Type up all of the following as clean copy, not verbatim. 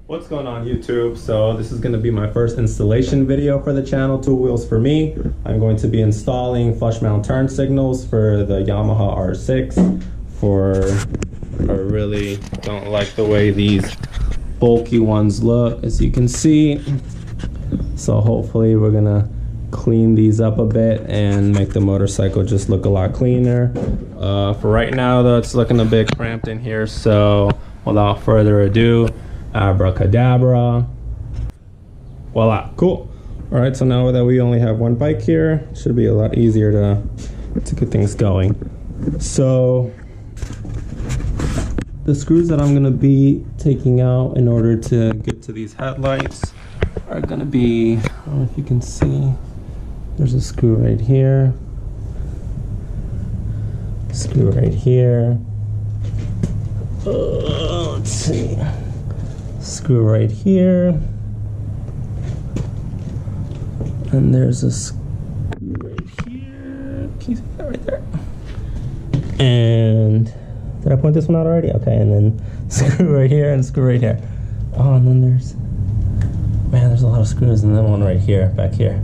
What's going on YouTube? So this is going to be my first installation video for the channel, Two Wheels for Me. I'm going to be installing flush mount turn signals for the Yamaha R6. I really don't like the way these bulky ones look, as you can see. So hopefully we're gonna clean these up a bit and make the motorcycle just look a lot cleaner. For right now though, it's looking a bit cramped in here, so without further ado, abracadabra, voila, cool. All right, so now that we only have one bike here, it should be a lot easier to get things going. So the screws that I'm gonna be taking out in order to get to these headlights are gonna be, I don't know if you can see, there's a screw right here, screw right here, let's see, screw right here, and there's a screw right here, can you see that right there? And did I point this one out already? Okay, and then screw right here and screw right here. Oh, and then there's a lot of screws, and then one right here, back here,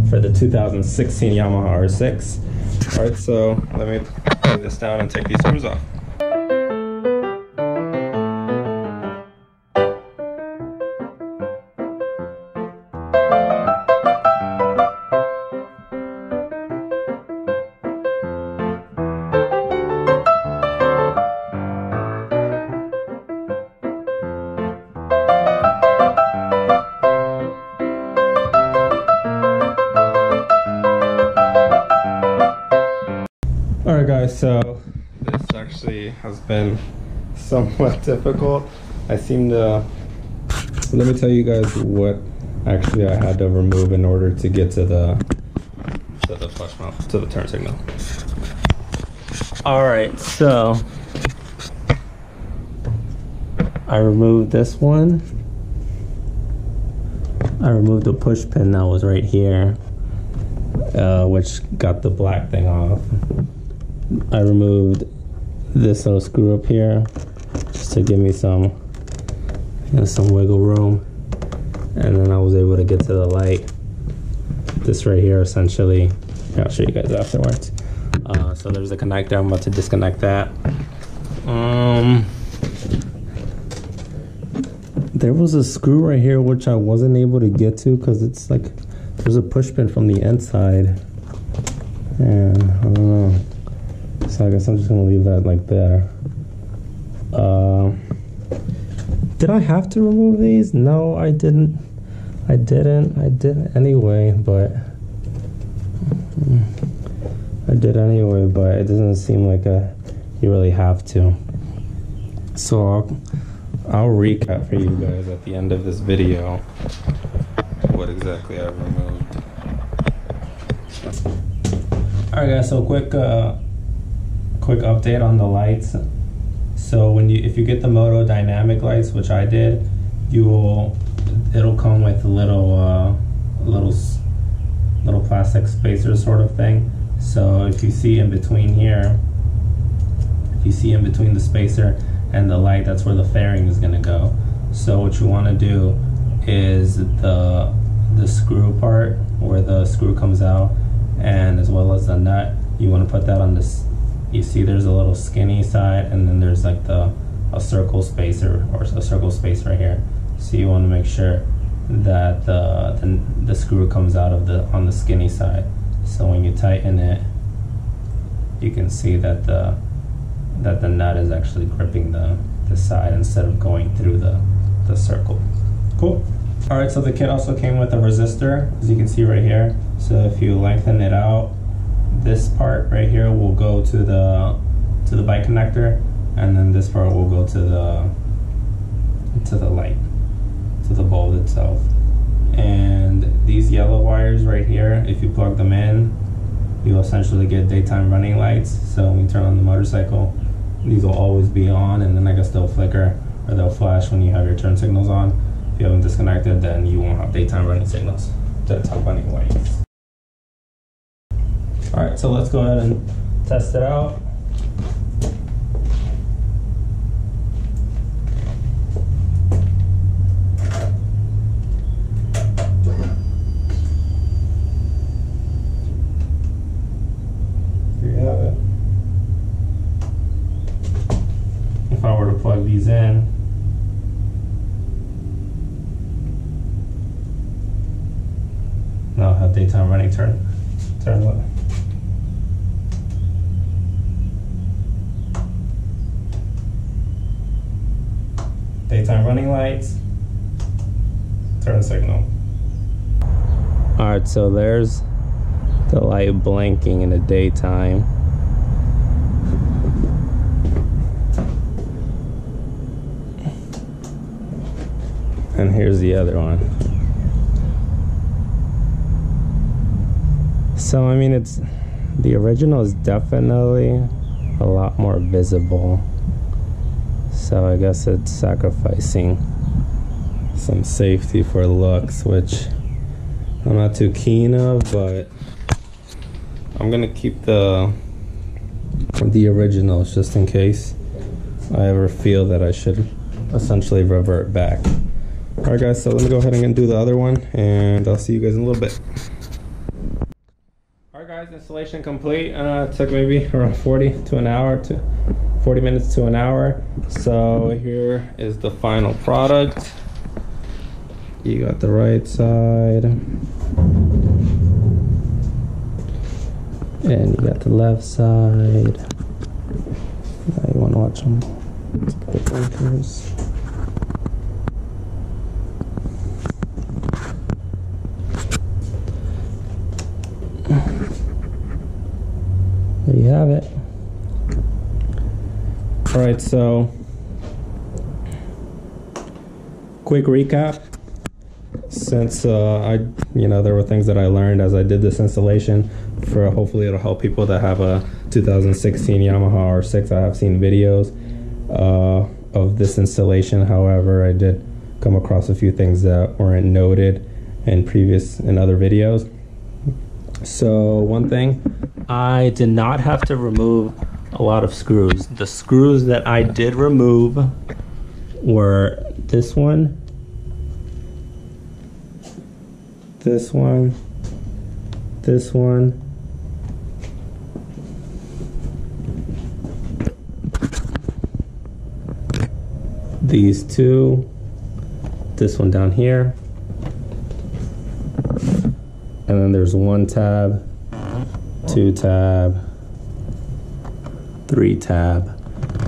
for the 2016 Yamaha R6. All right, so let me put this down and take these screws off. Alright guys, so this actually has been somewhat difficult. Let me tell you guys what actually I had to remove in order to get to the flush mount, to the turn signal. Alright, so I removed this one. I removed the push pin that was right here, which got the black thing off. I removed this little screw up here just to give me some wiggle room, and then I was able to get to the light. This right here, essentially, I'll show you guys afterwards. So there's the connector. I'm about to disconnect that. There was a screw right here which I wasn't able to get to because it's like there's a push pin from the inside, and I don't know. So I guess I'm just gonna leave that like there. Did I have to remove these? No, I didn't. I didn't anyway, but I did anyway, but it doesn't seem like you really have to. So I'll recap for you guys at the end of this video what exactly I removed. Alright guys, so quick update on the lights. So if you get the Moto dynamic lights, which I did, it'll come with little plastic spacers sort of thing. So if you see in between here, the spacer and the light, that's where the fairing is going to go. So what you want to do is the screw part where the screw comes out, and as well as the nut, you want to put that on this. You see there's a little skinny side, and then there's like a circle spacer, or a circle space right here. So you want to make sure that the screw comes out of on the skinny side. So when you tighten it, you can see that the nut is actually gripping the side instead of going through the circle. Cool. All right, so the kit also came with a resistor, as you can see right here. So if you lengthen it out, this part right here will go to the bike connector, and then this part will go to the light, to the bulb itself. And these yellow wires right here, if you plug them in, you'll essentially get daytime running lights. So when you turn on the motorcycle, these will always be on, and then I guess they'll flicker or they'll flash when you have your turn signals on. If you haven't disconnected, then you won't have daytime running signals, daytime running lights. All right, so let's go ahead and test it out. daytime running, turn what? Daytime running lights, turn signal. Alright, so there's the light blinking in the daytime. And here's the other one. So I mean, the original is definitely a lot more visible. So I guess it's sacrificing some safety for looks, which I'm not too keen of, but I'm gonna keep the originals just in case I ever feel that I should essentially revert back. Alright guys, so let me go ahead and do the other one, and I'll see you guys in a little bit. Alright guys, installation complete. It took maybe around 40 minutes to an hour. So here is the final product. You got the right side, and you got the left side. Now you want to watch them. Let's get the blinkers. There you have it. All right, so quick recap. Since there were things that I learned as I did this installation, for hopefully it'll help people that have a 2016 Yamaha R6. I have seen videos of this installation. However, I did come across a few things that weren't noted in other videos. So one thing, I did not have to remove a lot of screws. The screws that I did remove were this one, this one, this one, these two, this one down here, and then there's 1 tab, 2 tab, 3 tab,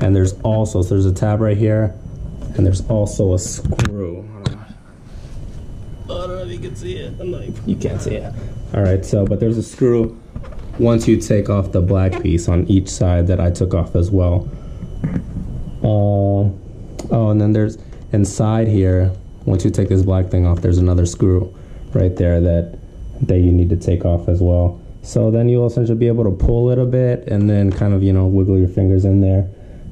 and there's a tab right here, and there's also a screw. I don't know if you can see it. You can't see it. All right, so but there's a screw once you take off the black piece on each side that I took off as well. Oh, and then there's inside here, once you take this black thing off, there's another screw right there that you need to take off as well. So then you'll essentially be able to pull it a bit and then kind of, wiggle your fingers in there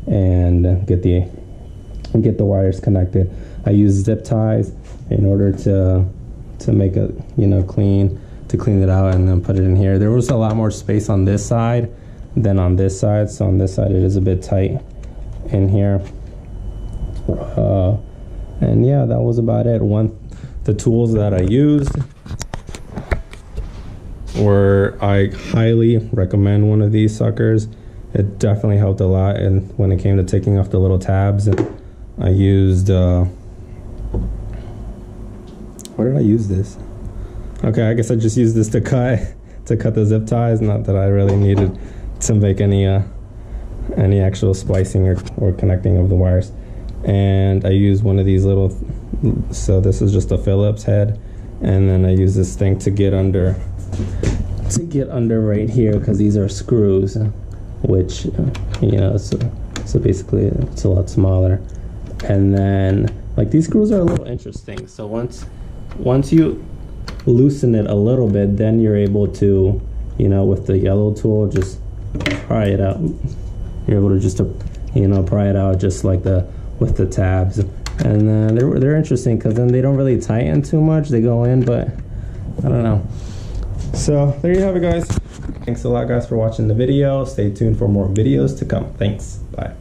and get the wires connected. I use zip ties in order to make it, clean it out and then put it in here. There was a lot more space on this side than on this side. So on this side it is a bit tight in here. And yeah, that was about it. The tools that I used were, I highly recommend one of these suckers. It definitely helped a lot. And when it came to taking off the little tabs, I used where did I use this? Okay, I guess I just used this to cut the zip ties. Not that I really needed to make any actual splicing or connecting of the wires. And I used one of these little, so this is just a Phillips head, and then I use this thing to get under right here, because these are screws, which so basically it's a lot smaller. And then these screws are a little interesting. So once you loosen it a little bit, then you're able to, with the yellow tool, just pry it out. You're able to just pry it out just like with the tabs. And then they're interesting because then they don't really tighten too much. They go in, but I don't know. So there you have it, guys. Thanks a lot, guys, for watching the video. Stay tuned for more videos to come. Thanks. Bye.